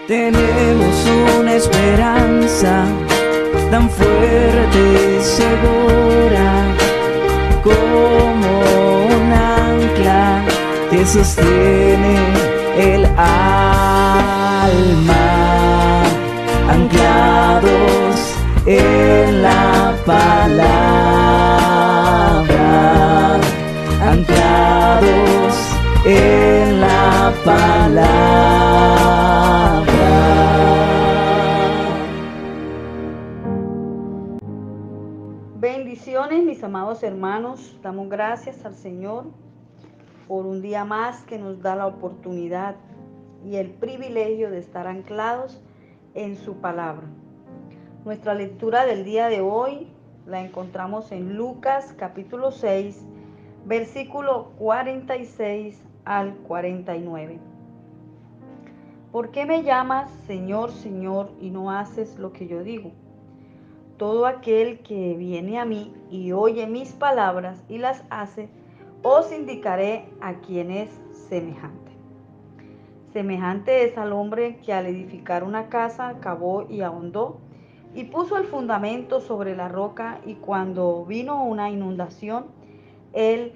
Tenemos una esperanza tan fuerte y segura como un ancla que sostiene el alma, anclados en la palabra, anclados en la palabra. Bendiciones, mis amados hermanos. Damos gracias al Señor por un día más que nos da la oportunidad y el privilegio de estar anclados en su palabra. Nuestra lectura del día de hoy la encontramos en Lucas capítulo 6, versículo 46 al 49. ¿Por qué me llamas Señor, Señor, y no haces lo que yo digo? Todo aquel que viene a mí y oye mis palabras y las hace, os indicaré a quién es semejante. Semejante es al hombre que al edificar una casa cavó y ahondó y puso el fundamento sobre la roca, y cuando vino una inundación, el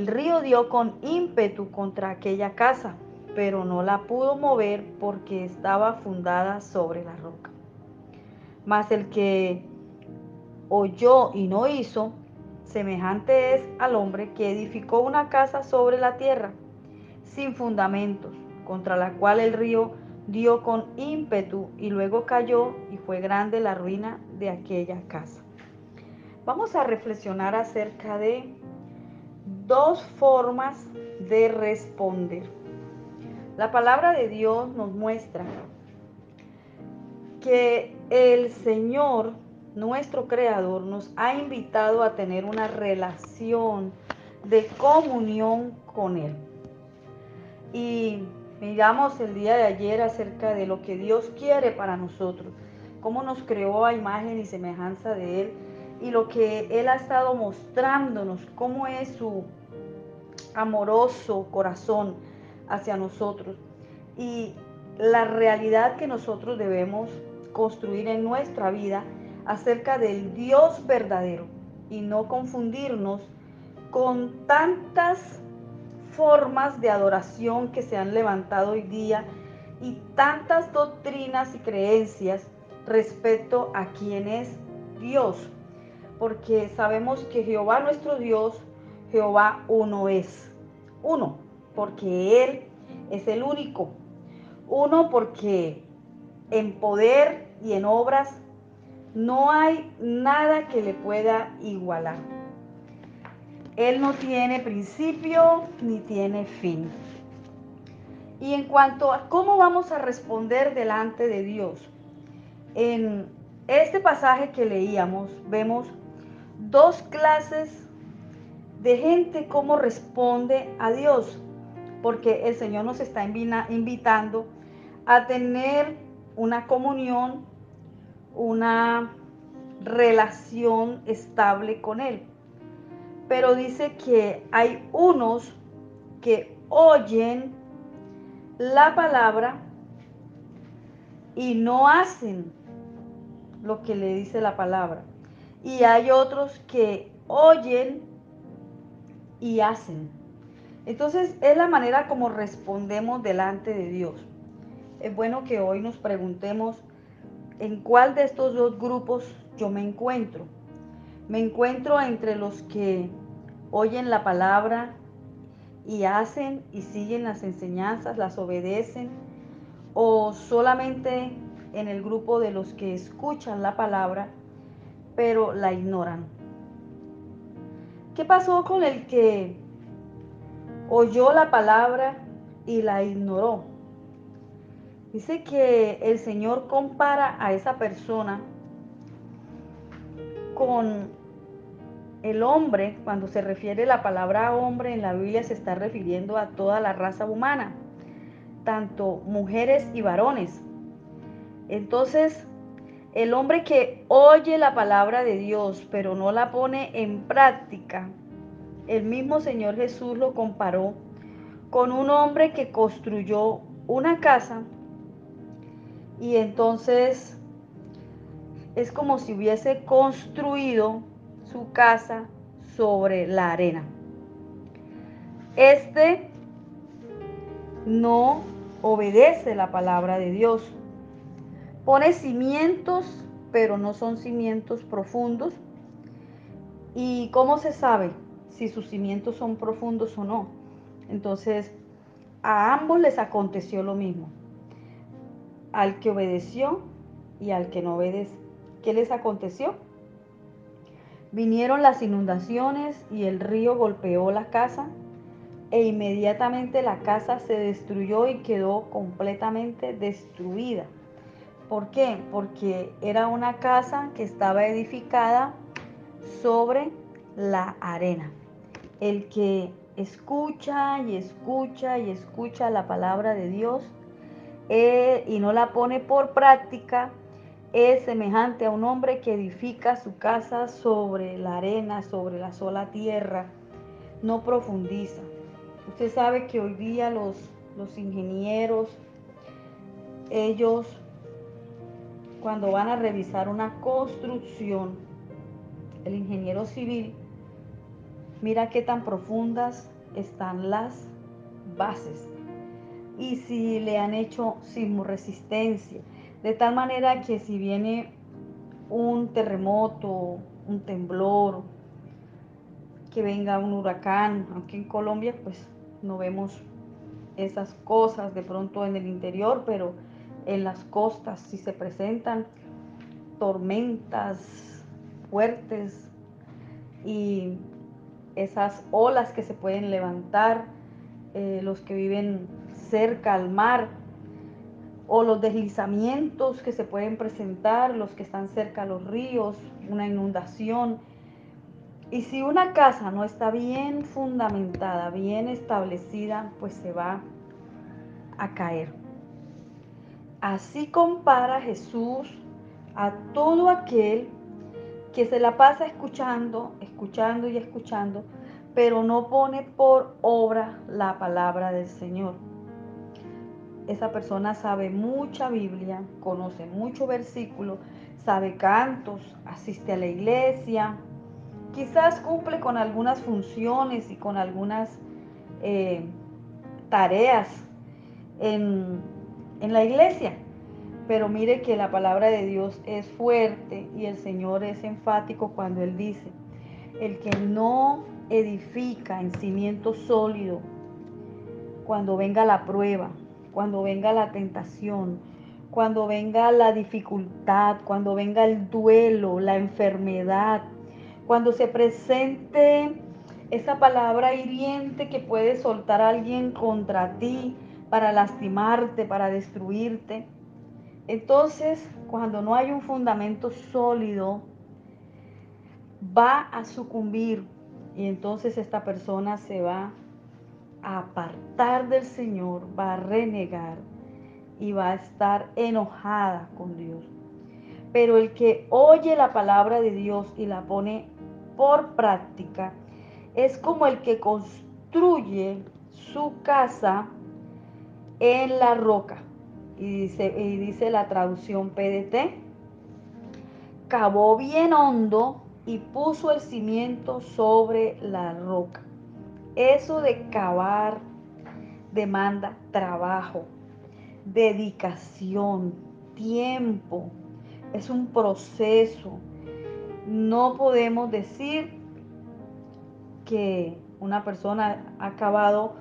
río dio con ímpetu contra aquella casa, pero no la pudo mover porque estaba fundada sobre la roca. Mas el que oyó y no hizo, semejante es al hombre que edificó una casa sobre la tierra, sin fundamentos, contra la cual el río dio con ímpetu y luego cayó, y fue grande la ruina de aquella casa. Vamos a reflexionar acerca de dos formas de responder. La palabra de Dios nos muestra que el Señor, nuestro Creador, nos ha invitado a tener una relación de comunión con Él. Y miramos el día de ayer acerca de lo que Dios quiere para nosotros, cómo nos creó a imagen y semejanza de Él, y lo que Él ha estado mostrándonos, cómo es su amoroso corazón hacia nosotros, y la realidad que nosotros debemos construir en nuestra vida acerca del Dios verdadero, y no confundirnos con tantas formas de adoración que se han levantado hoy día y tantas doctrinas y creencias respecto a quién es Dios, porque sabemos que Jehová nuestro Dios, Jehová uno es. Uno, porque Él es el único. Uno, porque en poder y en obras no hay nada que le pueda igualar. Él no tiene principio ni tiene fin. Y en cuanto a cómo vamos a responder delante de Dios, en este pasaje que leíamos vemos dos clases de gente cómo responde a Dios, porque el Señor nos está invitando a tener una comunión, una relación estable con Él. Pero dice que hay unos que oyen la palabra y no hacen lo que le dice la palabra. Y hay otros que oyen y hacen. Entonces es la manera como respondemos delante de Dios. Es bueno que hoy nos preguntemos en cuál de estos dos grupos yo me encuentro. Me encuentro entre los que oyen la palabra y hacen y siguen las enseñanzas, las obedecen, o solamente en el grupo de los que escuchan la palabra pero la ignoran. ¿Qué pasó con el que oyó la palabra y la ignoró? Dice que el Señor compara a esa persona con el hombre. Cuando se refiere la palabra hombre en la Biblia, se está refiriendo a toda la raza humana, tanto mujeres y varones. Entonces, el hombre que oye la palabra de Dios pero no la pone en práctica, el mismo Señor Jesús lo comparó con un hombre que construyó una casa y entonces es como si hubiese construido su casa sobre la arena. Este no obedece la palabra de Dios. Pone cimientos, pero no son cimientos profundos. ¿Y cómo se sabe si sus cimientos son profundos o no? Entonces, a ambos les aconteció lo mismo. Al que obedeció y al que no obedeció. ¿Qué les aconteció? Vinieron las inundaciones y el río golpeó la casa e inmediatamente la casa se destruyó y quedó completamente destruida. ¿Por qué? Porque era una casa que estaba edificada sobre la arena. El que escucha y escucha y escucha la palabra de Dios y no la pone por práctica, es semejante a un hombre que edifica su casa sobre la arena, sobre la sola tierra, no profundiza. Usted sabe que hoy día los ingenieros, ellos cuando van a revisar una construcción, el ingeniero civil mira qué tan profundas están las bases y si le han hecho sismorresistencia, de tal manera que si viene un terremoto, un temblor, que venga un huracán, aunque en Colombia pues no vemos esas cosas de pronto en el interior, pero en las costas si se presentan tormentas fuertes y esas olas que se pueden levantar, los que viven cerca al mar, o los deslizamientos que se pueden presentar, los que están cerca a los ríos, una inundación. Y si una casa no está bien fundamentada, bien establecida, pues se va a caer. Así compara Jesús a todo aquel que se la pasa escuchando, escuchando y escuchando, pero no pone por obra la palabra del Señor. Esa persona sabe mucha Biblia, conoce mucho versículo, sabe cantos, asiste a la iglesia, quizás cumple con algunas funciones y con algunas tareas en, en la iglesia. Pero mire que la palabra de Dios es fuerte y el Señor es enfático cuando Él dice, el que no edifica en cimiento sólido, cuando venga la prueba, cuando venga la tentación, cuando venga la dificultad, cuando venga el duelo, la enfermedad, cuando se presente esa palabra hiriente que puede soltar a alguien contra ti para lastimarte, para destruirte. Entonces, cuando no hay un fundamento sólido, va a sucumbir y entonces esta persona se va a apartar del Señor, va a renegar y va a estar enojada con Dios. Pero el que oye la palabra de Dios y la pone por práctica es como el que construye su casa en la roca. Y dice la traducción PDT, cavó bien hondo y puso el cimiento sobre la roca. Eso de cavar demanda trabajo, dedicación, tiempo. Es un proceso. No podemos decir que una persona ha cavado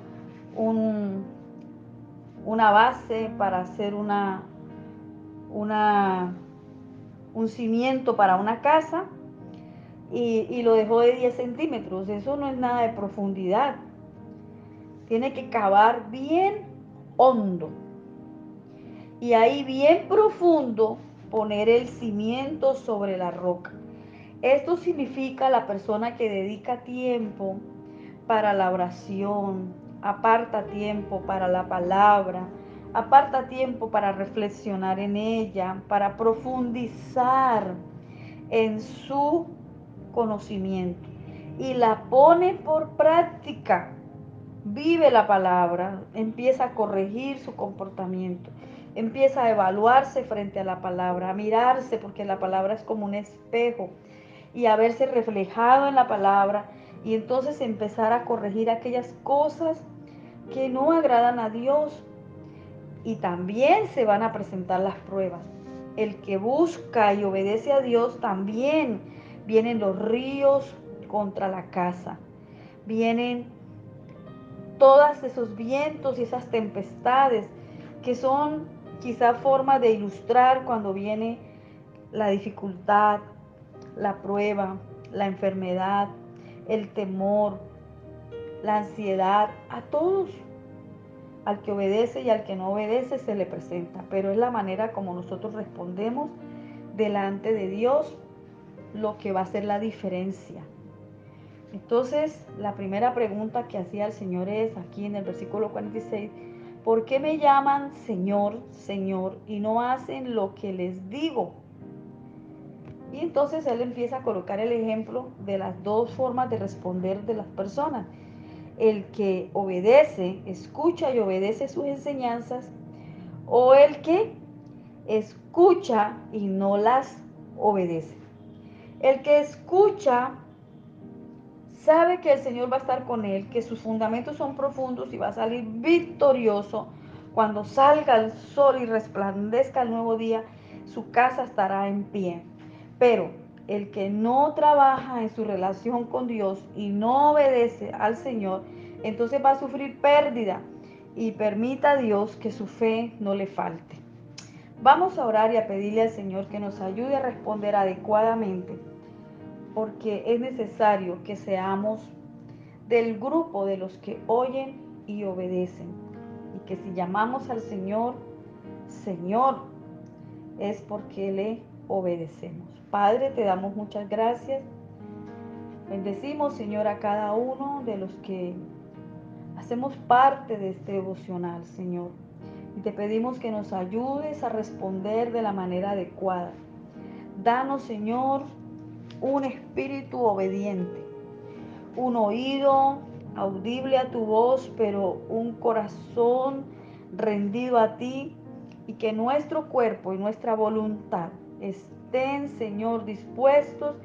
una base para hacer un cimiento para una casa y lo dejó de 10 centímetros. Eso no es nada de profundidad. Tiene que cavar bien hondo y ahí bien profundo poner el cimiento sobre la roca. Esto significa la persona que dedica tiempo para la oración, aparta tiempo para la palabra, aparta tiempo para reflexionar en ella, para profundizar en su conocimiento y la pone por práctica. Vive la palabra, empieza a corregir su comportamiento empieza a evaluarse frente a la palabra, a mirarse, porque la palabra es como un espejo, y a verse reflejado en la palabra, y entonces empezar a corregir aquellas cosas que no agradan a Dios. Y también se van a presentar las pruebas. El que busca y obedece a Dios, también vienen los ríos contra la casa, vienen todos esos vientos y esas tempestades que son quizá forma de ilustrar cuando viene la dificultad, la prueba, la enfermedad, el temor, la ansiedad. A todos, al que obedece y al que no obedece, se le presenta, pero es la manera como nosotros respondemos delante de Dios lo que va a hacer la diferencia. Entonces, la primera pregunta que hacía el Señor es, aquí en el versículo 46, ¿por qué me llaman Señor, Señor, y no hacen lo que les digo? Y entonces Él empieza a colocar el ejemplo de las dos formas de responder de las personas. El que obedece, escucha y obedece sus enseñanzas, o el que escucha y no las obedece. El que escucha sabe que el Señor va a estar con él, que sus fundamentos son profundos y va a salir victorioso. Cuando salga el sol y resplandezca el nuevo día, su casa estará en pie. Pero el que no trabaja en su relación con Dios y no obedece al Señor, entonces va a sufrir pérdida, y permita a Dios que su fe no le falte. Vamos a orar y a pedirle al Señor que nos ayude a responder adecuadamente, porque es necesario que seamos del grupo de los que oyen y obedecen, y que si llamamos al Señor, Señor, es porque le obedecemos. Padre, te damos muchas gracias. Bendecimos, Señor, a cada uno de los que hacemos parte de este devocional, Señor. Y te pedimos que nos ayudes a responder de la manera adecuada. Danos, Señor, un espíritu obediente, un oído audible a tu voz, pero un corazón rendido a ti, y que nuestro cuerpo y nuestra voluntad estén, Señor, dispuestos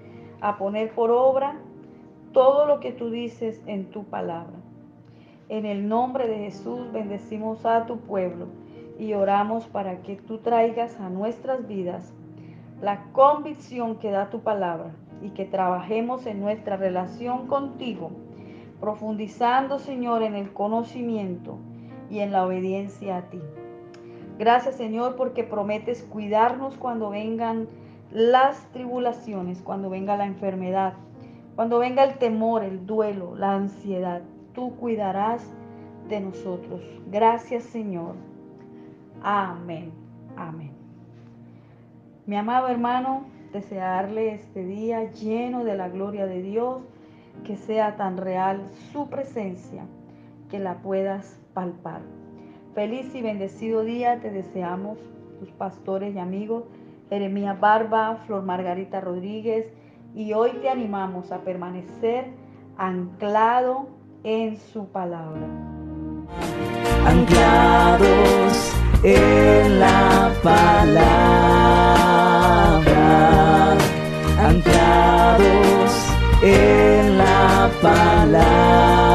a poner por obra todo lo que tú dices en tu palabra. En el nombre de Jesús bendecimos a tu pueblo y oramos para que tú traigas a nuestras vidas la convicción que da tu palabra, y que trabajemos en nuestra relación contigo, profundizando, Señor, en el conocimiento y en la obediencia a ti. Gracias, Señor, porque prometes cuidarnos cuando vengan las tribulaciones, cuando venga la enfermedad, cuando venga el temor, el duelo, la ansiedad. Tú cuidarás de nosotros. Gracias, Señor. Amén. Amén. Mi amado hermano, desearle este día lleno de la gloria de Dios, que sea tan real su presencia que la puedas palpar. Feliz y bendecido día te deseamos, tus pastores y amigos, Jeremías Barba, Flor Margarita Rodríguez, y hoy te animamos a permanecer anclado en su palabra. Anclados en la palabra, anclados en la palabra.